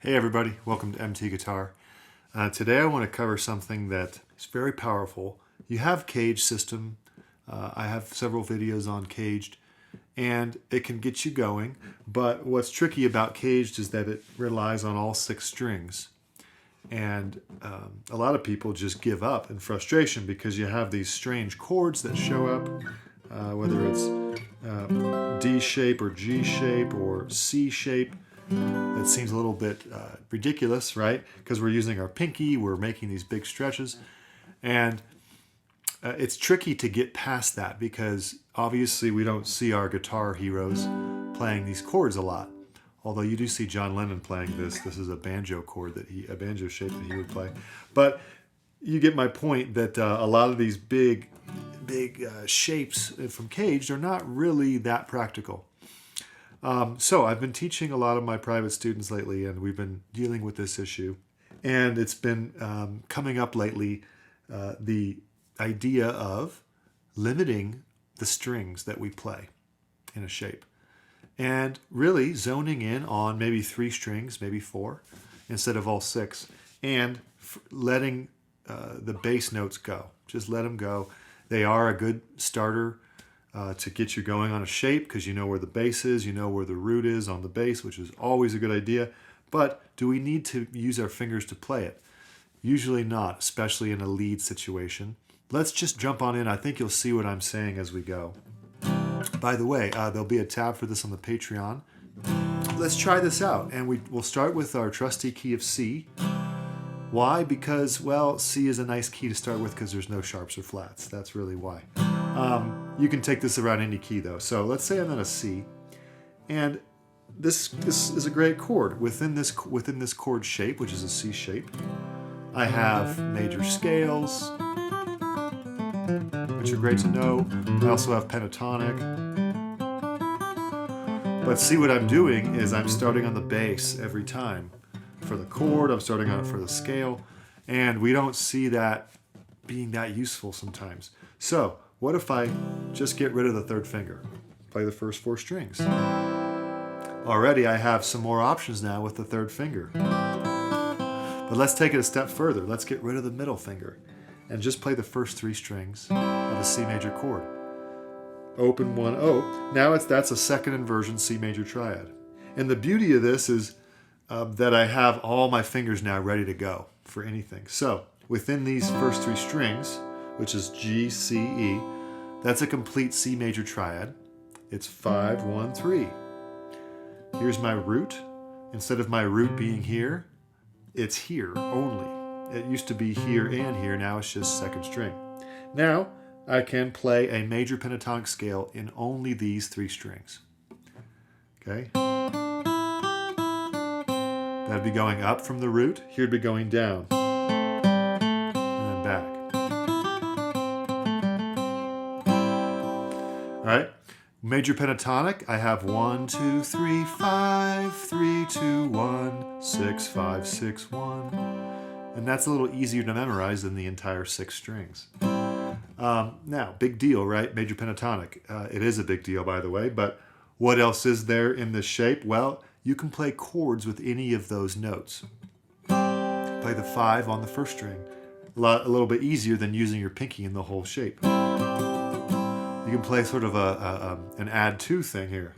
Hey everybody, welcome to MT Guitar. Today I want to cover something that is very powerful. You have cage system. I have several videos on caged and it can get you going, but what's tricky about caged is that it relies on all 6 strings. And a lot of people just give up in frustration because you have these strange chords that show up, whether it's D shape or G shape or C shape. That seems a little bit ridiculous, right? Because we're using our pinky, we're making these big stretches. And it's tricky to get past that because obviously we don't see our guitar heroes playing these chords a lot. Although you do see John Lennon playing this. This is a banjo chord a banjo shape that he would play. But you get my point that a lot of these big shapes from caged are not really that practical. So I've been teaching a lot of my private students lately, and we've been dealing with this issue. And it's been coming up lately, the idea of limiting the strings that we play in a shape. And really zoning in on maybe 3 strings, maybe 4, instead of all 6. And letting the bass notes go. Just let them go. They are a good starter to get you going on a shape because you know where the bass is, you know where the root is on the bass, which is always a good idea. But do we need to use our fingers to play it? Usually not, especially in a lead situation. Let's just jump on in. I think you'll see what I'm saying as we go. By the way, there'll be a tab for this on the Patreon. Let's try this out, and we'll start with our trusty key of C. Why? Because, well, C is a nice key to start with because there's no sharps or flats. That's really why. You can take this around any key though. So let's say I'm in a C, and this is a great chord. Within this chord shape, which is a C shape, I have major scales, which are great to know. I also have pentatonic. But see, what I'm doing is I'm starting on the bass every time. For the chord, I'm starting on it for the scale, and we don't see that being that useful sometimes. So what if I just get rid of the 3rd finger? Play the first 4 strings. Already I have some more options now with the 3rd finger. But let's take it a step further. Let's get rid of the middle finger and just play the first 3 strings of a C major chord. Open 1, O. Now that's a 2nd inversion C major triad. And the beauty of this is that I have all my fingers now ready to go for anything. So within these first 3 strings, which is G, C, E, that's a complete C major triad. It's 5, 1, 3. Here's my root. Instead of my root being here, it's here only. It used to be here and here, now it's just 2nd string. Now I can play a major pentatonic scale in only these 3 strings. Okay? That'd be going up from the root, here'd be going down, and then back. Alright, major pentatonic, I have 1, 2, 3, 5, 3, 2, 1, 6, 5, 6, 1. And that's a little easier to memorize than the entire 6 strings. Now, big deal, right? Major pentatonic. It is a big deal, by the way, but what else is there in this shape? Well, you can play chords with any of those notes. Play the 5 on the 1st string. A little bit easier than using your pinky in the whole shape. You can play sort of an add 2 thing here.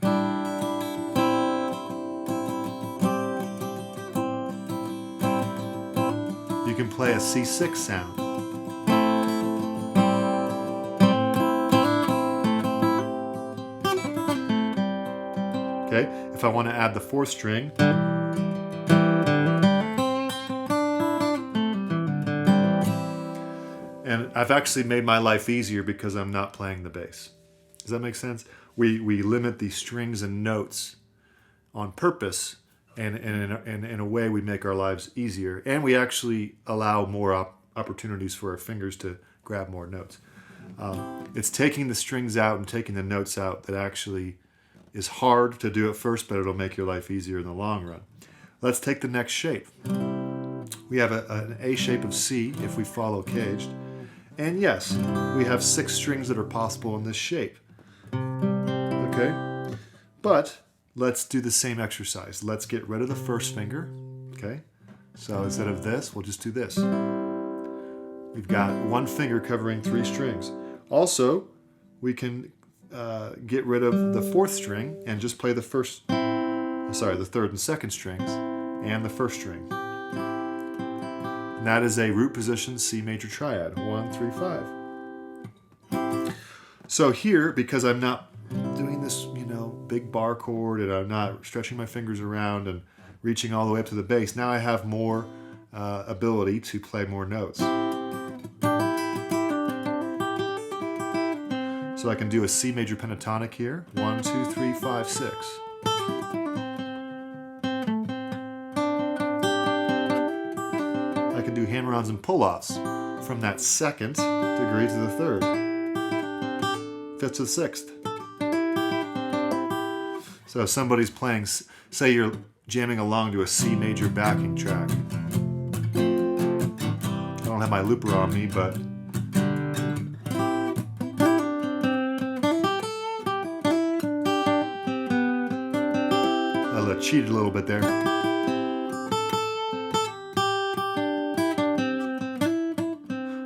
You can play a C6 sound. Okay, if I want to add the 4th string, and I've actually made my life easier because I'm not playing the bass. Does that make sense? We limit the strings and notes on purpose, and in a way we make our lives easier, and we actually allow more opportunities for our fingers to grab more notes. It's taking the strings out and taking the notes out that actually is hard to do at first, but it'll make your life easier in the long run. Let's take the next shape. We have an A shape of C if we follow caged. And yes, we have 6 strings that are possible in this shape. Okay? But let's do the same exercise. Let's get rid of the 1st finger. Okay, so instead of this, we'll just do this. We've got one finger covering 3 strings. Also, we can get rid of the 4th string and just play the the 3rd and 2nd strings and the 1st string. And that is a root position C major triad, 1, 3, 5. So here, because I'm not doing this, big bar chord, and I'm not stretching my fingers around and reaching all the way up to the bass, now I have more ability to play more notes. So I can do a C major pentatonic here, 1, 2, 3, 5, 6. I can do hammer-ons and pull-offs from that 2nd degree to the 3rd, 5th to the 6th. So if somebody's playing, say you're jamming along to a C major backing track. I don't have my looper on me, but I cheated a little bit there.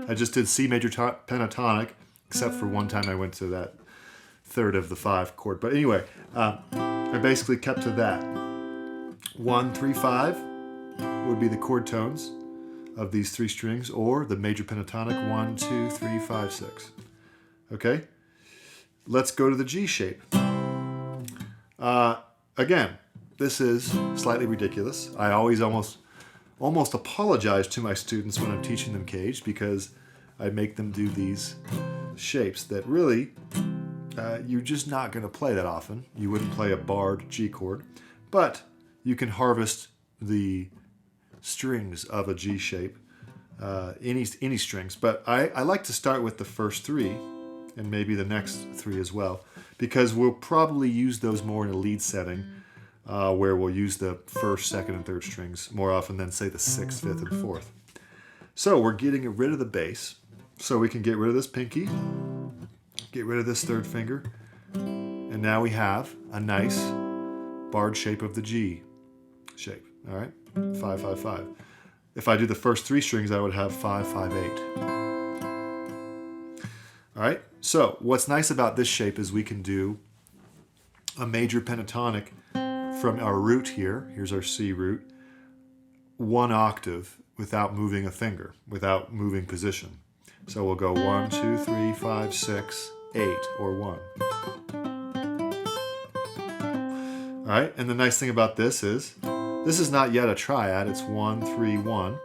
I just did C major pentatonic, except for one time I went to that 3rd of the 5 chord. But anyway, I basically kept to that. 1, 3, 5 would be the chord tones of these 3 strings, or the major pentatonic, 1, 2, 3, 5, 6. Okay? Let's go to the G shape. Again, this is slightly ridiculous. I always almost apologize to my students when I'm teaching them caged, because I make them do these shapes that really you're just not going to play that often. You wouldn't play a barred G chord, but you can harvest the strings of a G shape, any strings. But I like to start with the first 3 and maybe the next 3 as well, because we'll probably use those more in a lead setting, where we'll use the 1st, 2nd, and 3rd strings more often than, say, the 6th, 5th, and 4th. So we're getting rid of the bass, so we can get rid of this pinky, get rid of this 3rd finger, and now we have a nice barred shape of the G shape. All right, 5, 5, 5. If I do the first 3 strings, I would have 5, 5, 8. All right, so what's nice about this shape is we can do a major pentatonic from our root here. Here's our C root, 1 octave without moving a finger, without moving position. So we'll go 1, 2, 3, 5, 6, 8, or 1. All right, and the nice thing about this is not yet a triad, it's 1, 3, 1,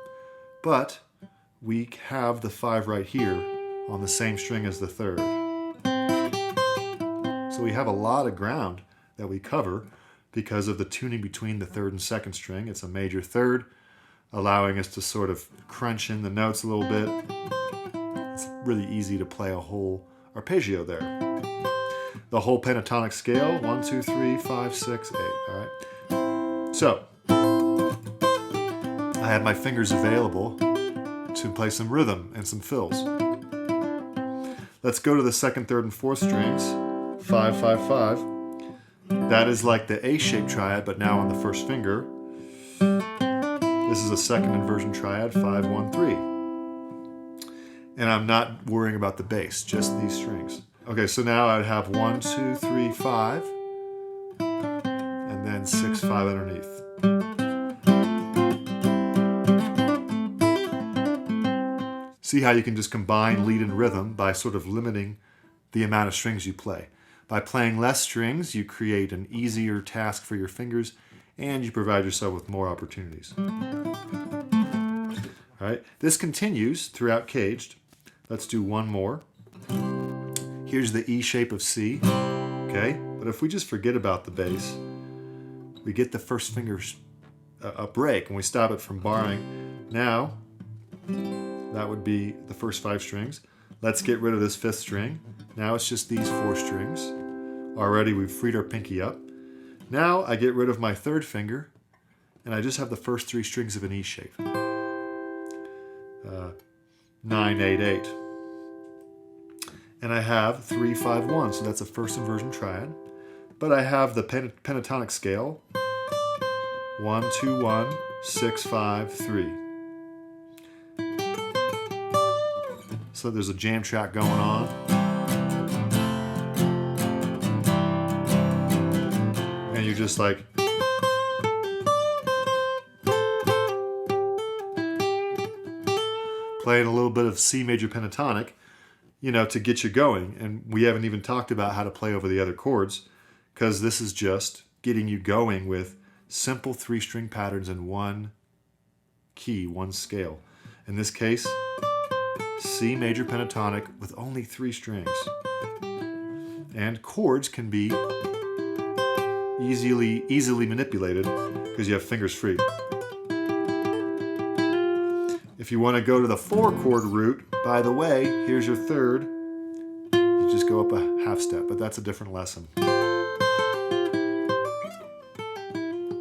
but we have the 5 right here on the same string as the 3rd. So we have a lot of ground that we cover because of the tuning between the 3rd and 2nd string. It's a major 3rd, allowing us to sort of crunch in the notes a little bit. It's really easy to play a whole arpeggio there. The whole pentatonic scale, 1, 2, 3, 5, 6, 8. All right. So I have my fingers available to play some rhythm and some fills. Let's go to the 2nd, 3rd, and 4th strings. 5, 5, 5. That is like the A-shaped triad, but now on the 1st finger. This is a 2nd inversion triad, 5, 1, 3. And I'm not worrying about the bass, just these strings. Okay, so now I'd have 1, 2, 3, 5, and then 6, 5 underneath. See how you can just combine lead and rhythm by sort of limiting the amount of strings you play. By playing less strings, you create an easier task for your fingers, and you provide yourself with more opportunities. All right, this continues throughout caged. Let's do one more. Here's the E shape of C, okay? But if we just forget about the bass, we get the first finger a break, and we stop it from barring. Now, that would be the first 5 strings. Let's get rid of this 5th string. Now it's just these 4 strings. Already we've freed our pinky up. Now I get rid of my 3rd finger, and I just have the first 3 strings of an E shape. 9, 8, 8. And I have 3, 5, 1, so that's a 1st inversion triad. But I have the pentatonic scale, 1, 2, 1, 6, 5, 3. So there's a jam track going on. And you're just like, playing a little bit of C major pentatonic, you know, to get you going. And we haven't even talked about how to play over the other chords, because this is just getting you going with simple 3-string patterns in one key, one scale. In this case, C major pentatonic with only 3 strings. And chords can be easily manipulated because you have fingers free. If you want to go to the 4-chord route, by the way, here's your 3rd. You just go up a half step, but that's a different lesson.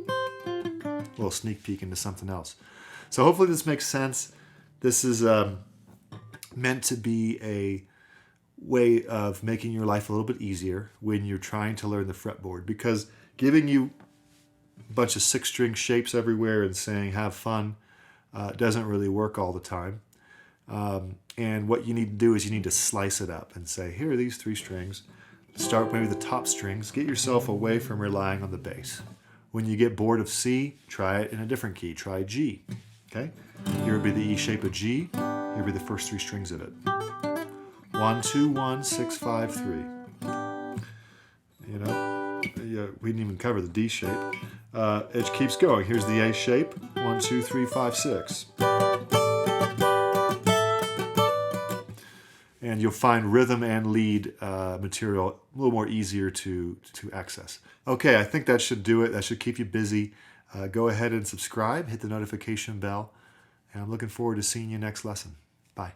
A little sneak peek into something else. So hopefully this makes sense. This is meant to be a way of making your life a little bit easier when you're trying to learn the fretboard, because giving you a bunch of 6-string shapes everywhere and saying have fun doesn't really work all the time. And what you need to do is you need to slice it up and say, here are these 3 strings. Start maybe the top strings. Get yourself away from relying on the bass. When you get bored of C, try it in a different key. Try G. Okay? Here would be the E shape of G. Here would be the first 3 strings of it. 1, 2, 1, 6, 5, 3. You know, we didn't even cover the D shape. It keeps going. Here's the A shape. 1, 2, 3, 5, 6. And you'll find rhythm and lead material a little more easier to access. Okay, I think that should do it. That should keep you busy. Go ahead and subscribe, hit the notification bell, and I'm looking forward to seeing you next lesson. Bye.